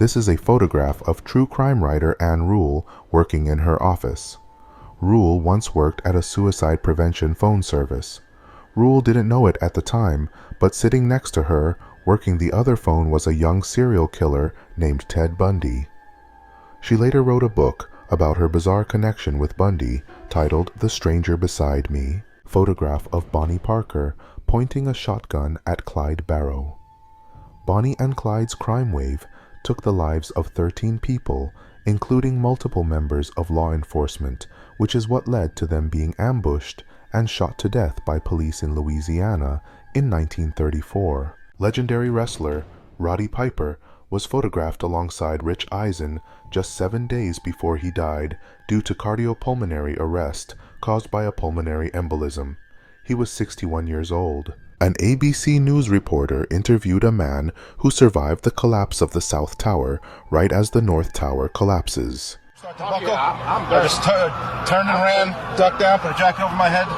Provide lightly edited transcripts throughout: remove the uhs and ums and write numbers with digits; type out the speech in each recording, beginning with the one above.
This is a photograph of true crime writer Ann Rule working in her office. Rule once worked at a suicide prevention phone service. Rule didn't know it at the time, but sitting next to her, working the other phone, was a young serial killer named Ted Bundy. She later wrote a book about her bizarre connection with Bundy, titled The Stranger Beside Me. Photograph of Bonnie Parker pointing a shotgun at Clyde Barrow. Bonnie and Clyde's crime wave took the lives of 13 people, including multiple members of law enforcement, which is what led to them being ambushed and shot to death by police in Louisiana in 1934. Legendary wrestler Roddy Piper was photographed alongside Rich Eisen just 7 days before he died due to cardiopulmonary arrest caused by a pulmonary embolism. He was 61 years old. An ABC News reporter interviewed a man who survived the collapse of the South Tower right as the North Tower collapses. Start to buckle. I just turned and ran, ducked down, put a jacket over my head.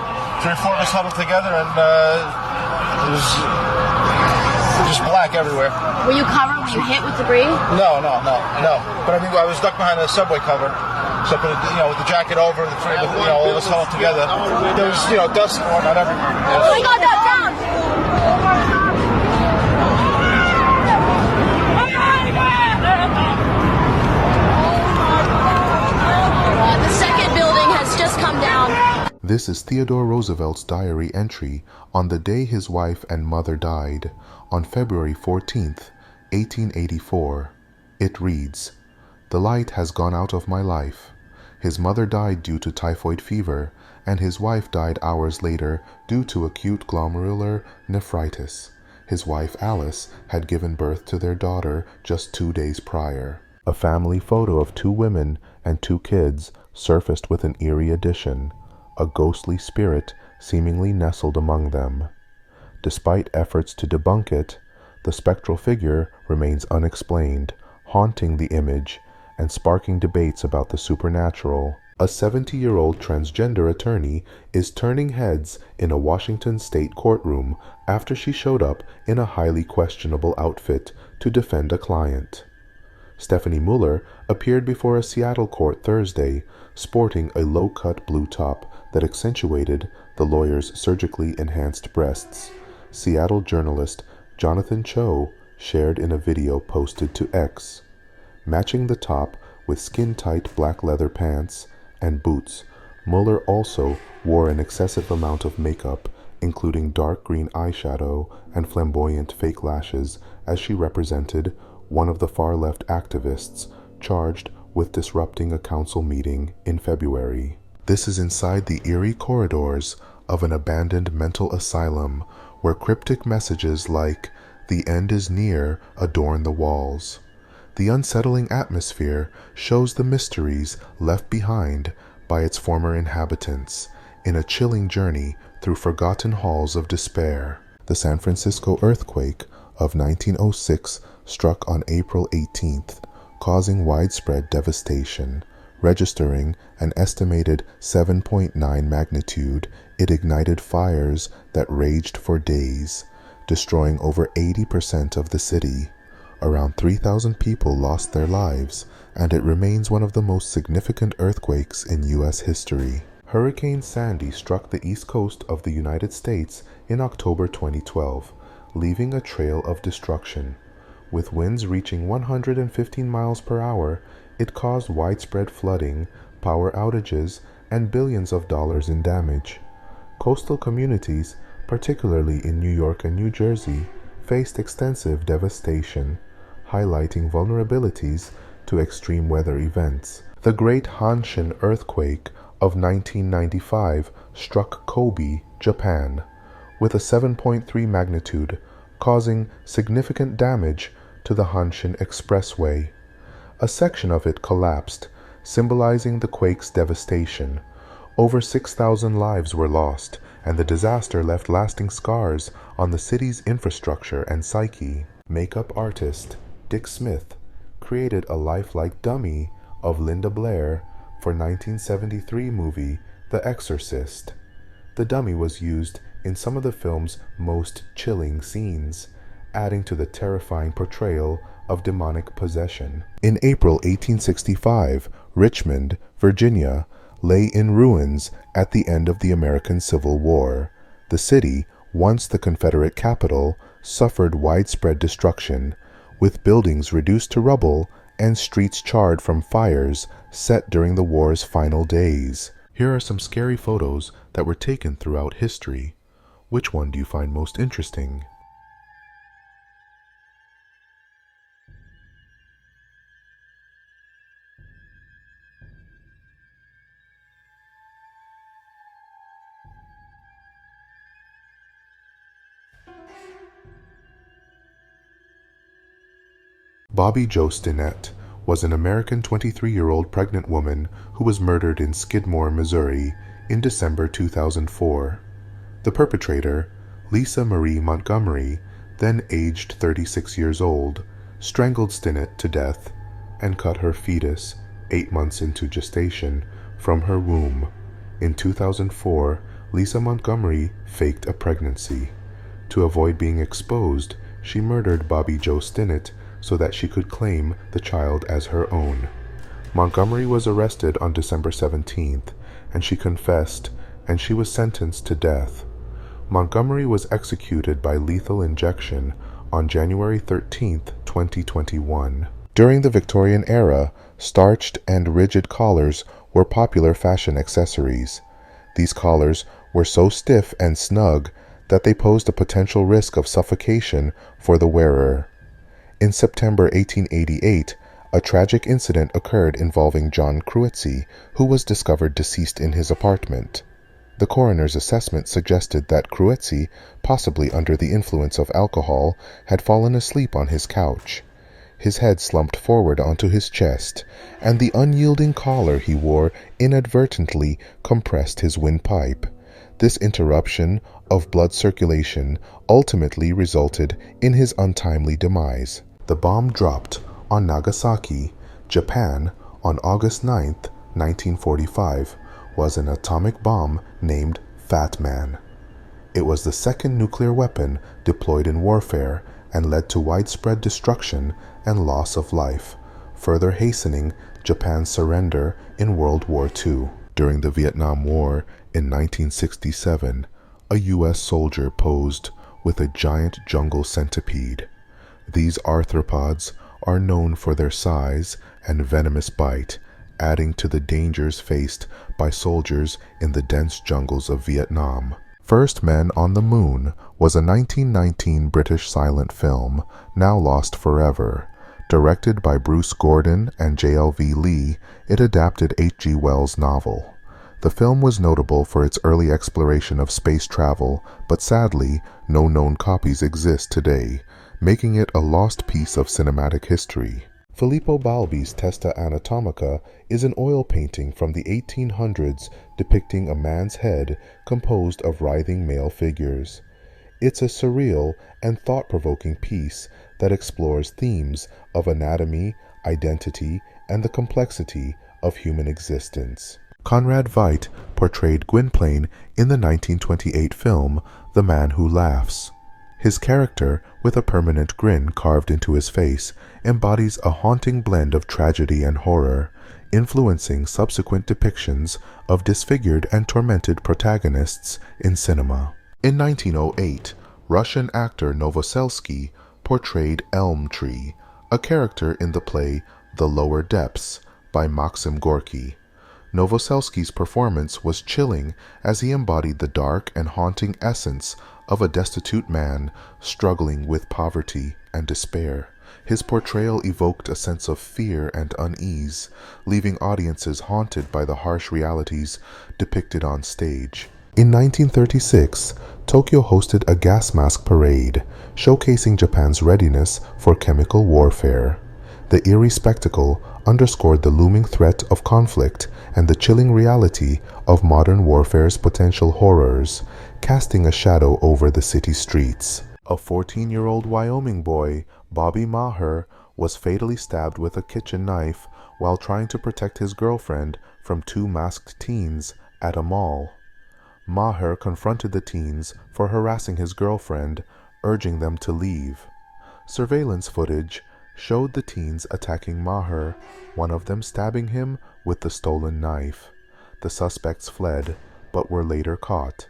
3 or 4 of us huddled together, and it was just black everywhere. Were you covered? Were you hit with debris? No. But I mean, I was ducked behind a subway cover. So I put with the jacket over, the 3 of us, all of us huddled together. There was, dust and whatnot everywhere. Oh, we got that down! The second building has just come down. This is Theodore Roosevelt's diary entry on the day his wife and mother died, on February 14th, 1884. It reads, "The light has gone out of my life. His mother died due to typhoid fever, and his wife died hours later due to acute glomerular nephritis. His wife, Alice, had given birth to their daughter just 2 days prior." A family photo of 2 women and 2 kids surfaced with an eerie addition, a ghostly spirit seemingly nestled among them. Despite efforts to debunk it, the spectral figure remains unexplained, haunting the image and sparking debates about the supernatural. A 70-year-old transgender attorney is turning heads in a Washington state courtroom after she showed up in a highly questionable outfit to defend a client. Stephanie Mueller appeared before a Seattle court Thursday, sporting a low-cut blue top that accentuated the lawyer's surgically enhanced breasts. Seattle journalist Jonathan Cho shared in a video posted to X. Matching the top with skin-tight black leather pants and boots, Mueller also wore an excessive amount of makeup, including dark green eyeshadow and flamboyant fake lashes, as she represented one of the far-left activists charged with disrupting a council meeting in February. This is inside the eerie corridors of an abandoned mental asylum where cryptic messages like "The end is near" adorn the walls. The unsettling atmosphere shows the mysteries left behind by its former inhabitants in a chilling journey through forgotten halls of despair. The San Francisco earthquake of 1906 struck on April 18th, causing widespread devastation. Registering an estimated 7.9 magnitude, it ignited fires that raged for days, destroying over 80% of the city. Around 3,000 people lost their lives, and it remains one of the most significant earthquakes in U.S. history. Hurricane Sandy struck the east coast of the United States in October 2012, leaving a trail of destruction. With winds reaching 115 miles per hour, it caused widespread flooding, power outages, and billions of dollars in damage. Coastal communities, particularly in New York and New Jersey, faced extensive devastation, highlighting vulnerabilities to extreme weather events. The Great Hanshin earthquake of 1995 struck Kobe, Japan, with a 7.3 magnitude, causing significant damage to the Hanshin Expressway. A section of it collapsed, symbolizing the quake's devastation. Over 6,000 lives were lost, and the disaster left lasting scars on the city's infrastructure and psyche. Makeup artist Dick Smith created a lifelike dummy of Linda Blair for 1973 movie The Exorcist. The dummy was used in some of the film's most chilling scenes, adding to the terrifying portrayal of demonic possession. In April 1865, Richmond, Virginia, lay in ruins at the end of the American Civil War. The city, once the Confederate capital, suffered widespread destruction, with buildings reduced to rubble and streets charred from fires set during the war's final days. Here are some scary photos that were taken throughout history. Which one do you find most interesting? Bobby Jo Stinnett was an American 23-year-old pregnant woman who was murdered in Skidmore, Missouri in December 2004. The perpetrator, Lisa Marie Montgomery, then aged 36 years old, strangled Stinnett to death and cut her fetus, 8 months into gestation, from her womb. In 2004, Lisa Montgomery faked a pregnancy. To avoid being exposed, she murdered Bobby Jo Stinnett so that she could claim the child as her own. Montgomery was arrested on December 17th, and she confessed, and she was sentenced to death. Montgomery was executed by lethal injection on January 13th, 2021. During the Victorian era, starched and rigid collars were popular fashion accessories. These collars were so stiff and snug that they posed a potential risk of suffocation for the wearer. In September 1888, a tragic incident occurred involving John Cruy, who was discovered deceased in his apartment. The coroner's assessment suggested that Cruy, possibly under the influence of alcohol, had fallen asleep on his couch. His head slumped forward onto his chest, and the unyielding collar he wore inadvertently compressed his windpipe. This interruption of blood circulation ultimately resulted in his untimely demise. The bomb dropped on Nagasaki, Japan, on August 9, 1945, was an atomic bomb named Fat Man. It was the second nuclear weapon deployed in warfare and led to widespread destruction and loss of life, further hastening Japan's surrender in World War II. During the Vietnam War in 1967, a U.S. soldier posed with a giant jungle centipede. These arthropods are known for their size and venomous bite, adding to the dangers faced by soldiers in the dense jungles of Vietnam. First Men on the Moon was a 1919 British silent film, now lost forever. Directed by Bruce Gordon and J.L.V. Lee, it adapted H.G. Wells' novel. The film was notable for its early exploration of space travel, but sadly, no known copies exist today, making it a lost piece of cinematic history. Filippo Balbi's Testa Anatomica is an oil painting from the 1800s depicting a man's head composed of writhing male figures. It's a surreal and thought-provoking piece that explores themes of anatomy, identity, and the complexity of human existence. Conrad Veidt portrayed Gwynplaine in the 1928 film The Man Who Laughs. His character, with a permanent grin carved into his face, embodies a haunting blend of tragedy and horror, influencing subsequent depictions of disfigured and tormented protagonists in cinema. In 1908, Russian actor Novoselsky portrayed Elm Tree, a character in the play The Lower Depths by Maxim Gorky. Novoselsky's performance was chilling as he embodied the dark and haunting essence of a destitute man struggling with poverty and despair. His portrayal evoked a sense of fear and unease, leaving audiences haunted by the harsh realities depicted on stage. In 1936, Tokyo hosted a gas mask parade, showcasing Japan's readiness for chemical warfare. The eerie spectacle underscored the looming threat of conflict and the chilling reality of modern warfare's potential horrors, casting a shadow over the city streets. A 14-year-old Wyoming boy, Bobby Maher, was fatally stabbed with a kitchen knife while trying to protect his girlfriend from two masked teens at a mall. Maher confronted the teens for harassing his girlfriend, urging them to leave. Surveillance footage showed the teens attacking Maher, one of them stabbing him with the stolen knife. The suspects fled, but were later caught.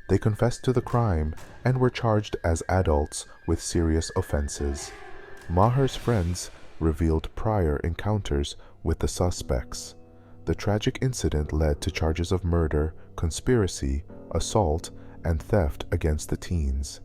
They confessed to the crime and were charged as adults with serious offenses. Maher's friends revealed prior encounters with the suspects. The tragic incident led to charges of murder, conspiracy, assault, and theft against the teens.